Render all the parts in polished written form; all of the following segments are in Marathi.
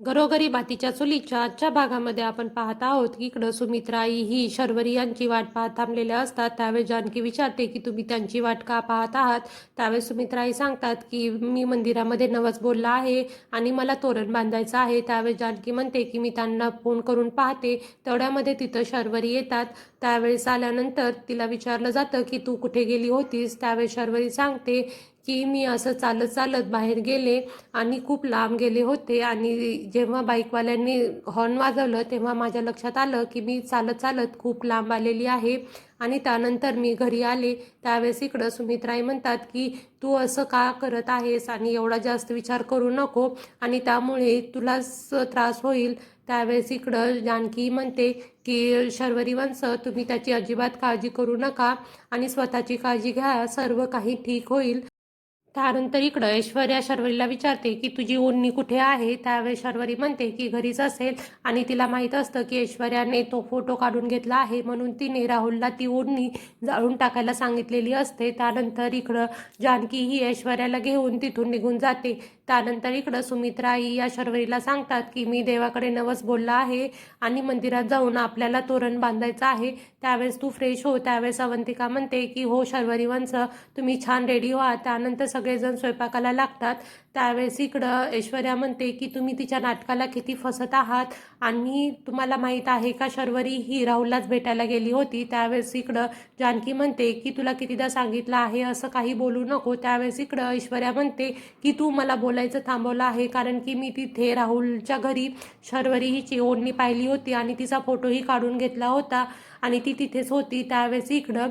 घरोघरी मातीच्या चुलीच्या आजच्या भागामध्ये आपण पाहत आहोत की इकडं सुमित्रा आई ही शर्वरी यांची वाट पाहत थांबलेल्या असतात. त्यावेळेस जानकी विचारते की तुम्ही त्यांची वाट का पाहत आहात. त्यावेळेस सुमित्रा आई सांगतात की मी मंदिरामध्ये नवस बोलला आहे आणि मला तोरण बांधायचं आहे. त्यावेळेस जानकी म्हणते की मी त्यांना फोन करून पाहते. तेवढ्यामध्ये तिथं शर्वरी येतात. त्यावेळेस आल्यानंतर तिला विचारलं जातं की तू कुठे गेली होतीस. त्यावेळेस शर्वरी सांगते की मी असं चालत चालत बाहेर गेले आणि खूप लांब गेले होते आणि जेव्हा बाईकवाल्यांनी हॉर्न वाजवलं तेव्हा माझ्या लक्षात आलं की मी चालत चालत खूप लांब आलेली आहे आणि त्यानंतर मी घरी आले. त्यावेळेस इकडं सुमित्राई म्हणतात की तू असं का करत आहेस आणि एवढा जास्त विचार करू नको आणि त्यामुळे तुलाच त्रास होईल. त्यावेळेस इकडं जानकी म्हणते की शर्वरी वंश तुम्ही त्याची अजिबात काळजी करू नका आणि स्वतःची काळजी घ्या, सर्व काही ठीक होईल. त्यानंतर इकडं ऐश्वर्या शर्वरीला विचारते की तुझी ओढणी कुठे आहे. त्यावेळेस शर्वरी म्हणते की घरीच असेल आणि तिला माहीत असतं की ऐश्वर्याने तो फोटो काढून घेतला आहे म्हणून तिने राहुलला ती ओढणी जाळून टाकायला सांगितलेली असते. त्यानंतर इकडं जानकी ही ऐश्वर्याला घेऊन तिथून निघून जाते. त्यानंतर इकडं सुमित्रा आई या शर्वरीला सांगतात की मी देवाकडे नवस बोलला आहे आणि मंदिरात जाऊन आपल्याला तोरण बांधायचं आहे. त्यावेळेस तू फ्रेश हो. त्यावेळेस अवंतिका म्हणते की हो शर्वरी वंश तुम्ही छान रेडी व्हा. त्यानंतर सगळेजण स्वयंपाकाला लागतात. त्यावेळेस इकडं ऐश्वर्या म्हणते की तुम्ही तिच्या नाटकाला किती फसत आहात आणि तुम्हाला माहीत आहे का शर्वरी ही राहुललाच भेटायला गेली होती. त्यावेळेस इकडं जानकी म्हणते की तुला कितीदा सांगितलं आहे असं काही बोलू नको. त्यावेळेस इकडं ऐश्वर्या म्हणते की तू मला बोलायचं थांबवलं आहे कारण की मी तिथे राहुलच्या घरी शर्वरी हिची ओढणी पाहिली होती आणि तिचा फोटोही काढून घेतला होता आणि ती तिथेच होती. त्यावेळेस इकडं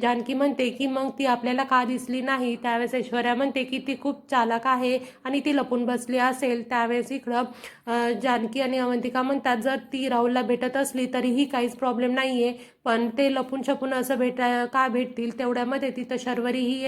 जानकी म्हणते की मग ती आपल्याला का दिसली नाही. त्यावेळेस ऐश्वर्या म्हणते की ती खूप चालाक आहे आणि ती लपून बसली असेल. त्यावेळेस इकडं जानकी आणि अवंतिका म्हणतात जर ती राहुलला भेटत असली तरीही काहीच प्रॉब्लेम नाही आहे, पण ते लपून छपून असं का भेटतील. तेवढ्यामध्ये तिथं शर्वरी ही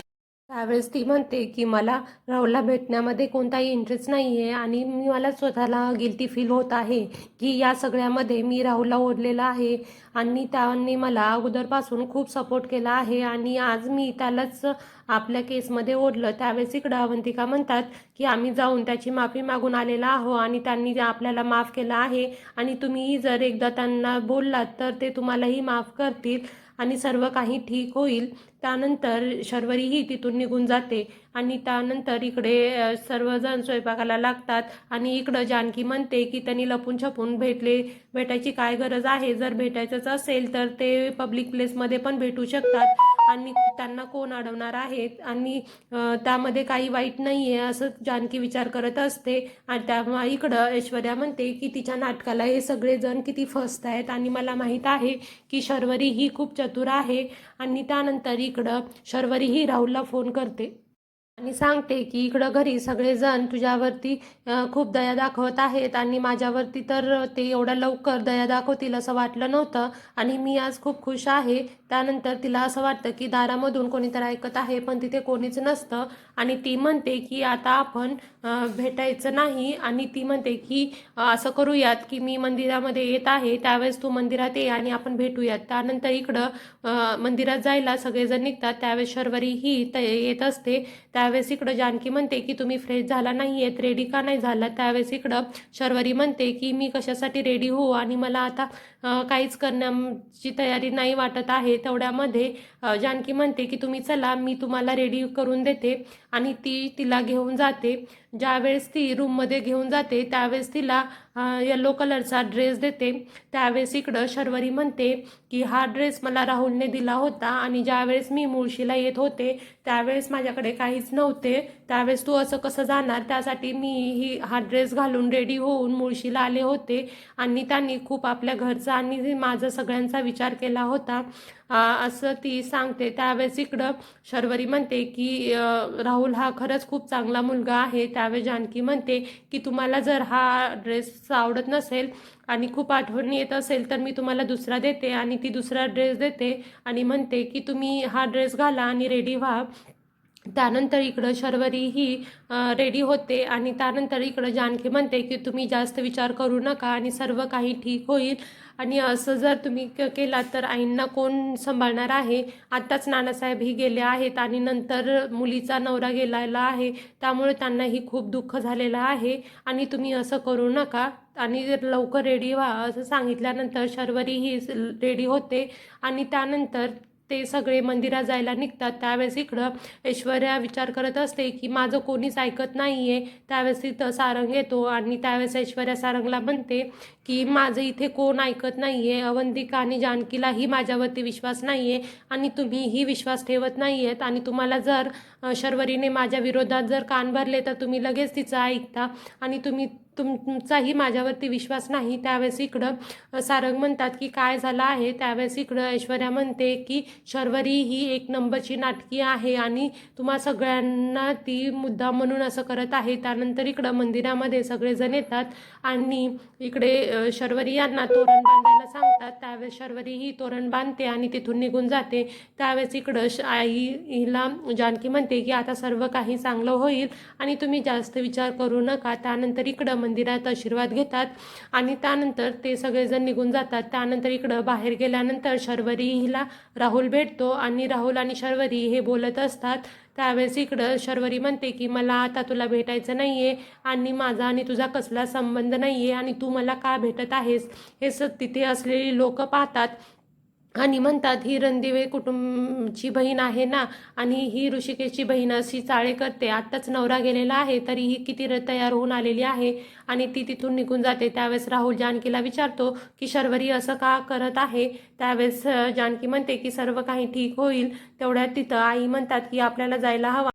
त्यावेळेस ती म्हणते की मला राहुलला भेटण्यामध्ये कोणताही इंटरेस्ट नाही आहे आणि मला स्वतःला गिल्टी फील होत आहे की या सगळ्यामध्ये मी राहुलला ओढलेला आहे आणि त्याने मला अगोदरपासून खूप सपोर्ट केला आहे आणि आज मी त्यालाच आपल्या केसमध्ये ओढलं. त्यावेळेस इकडं अवंतिका म्हणतात की आम्ही जाऊन त्याची माफी मागून आलेला आहो आणि त्यांनी आपल्याला माफ केलं आहे आणि तुम्हीही जर एकदा त्यांना बोललात तर ते तुम्हालाही माफ करतील आणि सर्व काही ठीक होईल. त्यानंतर शर्वरीही तिथून निघून जाते आणि त्यानंतर इकडे सर्वजण स्वयंपाकाला लागतात आणि इकडं जानकी म्हणते की त्यांनी लपून छपून भेटायची काय गरज आहे. जर भेटायचंच असेल तर ते पब्लिक प्लेसमध्ये पण भेटू शकतात आणि त्यांना कोण अडवणार आहेत आणि त्यामध्ये काही वाईट नाही आहे असं जानकी विचार करत असते. आणि त्यामुळे इकडं ऐश्वर्या म्हणते की तिच्या नाटकाला हे सगळेजण किती फसत आहेत आणि मला माहीत आहे की शर्वरी ही खूप चतुर आहे. आणि त्यानंतर इकडं शर्वरी ही राहुलला फोन करते आणि सांगते की इकडं घरी सगळेजण तुझ्यावरती खूप दया दाखवत आहेत आणि माझ्यावरती तर ते एवढ्या लवकर दया दाखवतील असं वाटलं नव्हतं आणि मी आज खूप खुश आहे. त्यानंतर तिला असं वाटतं की दारामधून कोणीतरी ऐकत आहे पण तिथे कोणीच नसतं आणि ती म्हणते की आता आपण भेटायचं नाही आणि ती म्हणते की असं करूयात की मी मंदिरामध्ये येत आहे त्यावेळेस तू मंदिरात ये आणि आपण भेटूयात. त्यानंतर इकडं मंदिरात जायला सगळेजण निघतात. त्यावेळेस शर्वरी ही येत असते. त्यावेळेस इकडं जानकी म्हणते की तुम्ही फ्रेश झाला नाही आहेत, रेडी का नाही झाला. त्यावेळेस इकडं शर्वरी म्हणते की मी कशासाठी रेडी होऊ आणि मला आता काहीच करण्याची तयारी नाही वाटत आहे. तेवढ्यामध्ये जानकी म्हणते की तुम्ही चला मी तुम्हाला रेडी करून देते आणि ती तिला घेऊन जाते. ज्यावेळेस ती रूममध्ये घेऊन जाते त्यावेळेस तिला येलो कलरचा ड्रेस देते. त्यावेळेस इकडं शर्वरी म्हणते की हा ड्रेस मला राहुलने दिला होता आणि ज्यावेळेस मी मुळशीला येत होते त्यावेळेस माझ्याकडे काहीच नव्हते. त्यावेळेस तू असं कसं जाणार, त्यासाठी मी हा ड्रेस घालून रेडी होऊन मुळशीला आले होते आणि त्यांनी खूप आपल्या घरचा आणि माझा सगळ्यांचा विचार केला होता असं ती सांगते. त्यावेळेस इकडं शर्वरी म्हणते की राहुल हा खरंच खूप चांगला मुलगा आहे. त्यावेळेस जानकी म्हणते की तुम्हाला जर हा ड्रेस आवडत नसेल आणि खूप आठवण येत असेल तर मी तुम्हाला दुसरा देते आणि ती दुसरा ड्रेस देते आणि म्हणते की तुम्ही हा ड्रेस घाला आणि रेडी व्हा. त्यानंतर इकडं शर्वरी ही रेडी होते आणि त्यानंतर इकडं जानकी म्हणते की तुम्ही जास्त विचार करू नका आणि सर्व काही ठीक होईल. आणि असं जर तुम्ही केलात तर आईंना कोण सांभाळणार आहे. आत्ताच नानासाहेब ही गेले आहेत आणि नंतर मुलीचा नवरा गेलेला आहे, त्यामुळे त्यांनाही खूप दुःख झालेलं आहे आणि तुम्ही असं करू नका आणि लवकर रेडी व्हा असं सांगितल्यानंतर शर्वरी ही रेडी होते. आणि त्यानंतर ते सगळे मंदिरात जायला निघतात. त्यावेळेस इकडं ऐश्वर्या विचार करत असते की माझं कोणीच ऐकत नाही आहे. त्यावेळेस तिथं सारंग येतो आणि त्यावेळेस ऐश्वर्या सारंगला म्हणते की माझं इथे कोण ऐकत नाही आहे. अवंतिका आणि जानकीलाही माझ्यावरती विश्वास नाही आहे आणि तुम्हीही विश्वास ठेवत नाही आहेत आणि तुम्हाला जर शर्वरीने माझ्या विरोधात जर कान भरले तर तुम्ही लगेच तिचं ऐकता आणि तुमचाही माझ्यावरती विश्वास नाही. त्यावेळेस इकडं सारंग म्हणतात की काय झालं आहे. त्यावेळेस इकडं ऐश्वर्या म्हणते की शर्वरी ही एक नंबरची नाटकी आहे आणि तुम्हा सगळ्यांना ती मुद्दाम म्हणून असं करत आहे. त्यानंतर इकडं मंदिरामध्ये सगळेजण येतात आणि इकडे शर्वरी यांना तोरण बांधायला सांगतात. त्यावेळेस शर्वरी ही तोरण बांधते आणि तिथून निघून जाते. त्यावेळेस इकडं आई हिला जानकी म्हणते की आता सर्व काही चांगलं होईल आणि तुम्ही जास्त विचार करू नका. त्यानंतर इकडं मंदिरात आशीर्वाद घेतात आणि त्यानंतर ते सगळेजण निघून जातात. त्यानंतर इकडं बाहेर गेल्यानंतर शर्वरी हिला राहुल भेटतो आणि राहुल आणि शर्वरी हे बोलत असतात. त्यावेळेस इकडं शर्वरी म्हणते की मला आता तुला भेटायचं नाही आहे आणि माझा आणि तुझा कसला संबंध नाही आहे आणि तू मला का भेटत आहेस हे तिथे असलेली लोक पाहतात आणि म्हणतात ही रणदिवे कुटुंबची बहीण आहे ना आणि ही ऋषिकेशची बहीण अशी चाळे करते. आत्ताच नवरा गेलेला आहे तरी ही किती तयार होऊन आलेली आहे आणि ती तिथून निघून जाते. त्यावेळेस राहुल जानकीला विचारतो की शर्वरी असं का करत आहे. त्यावेळेस जानकी म्हणते की सर्व काही ठीक होईल. तेवढ्यात तिथं आई म्हणतात की आपल्याला जायला हवं.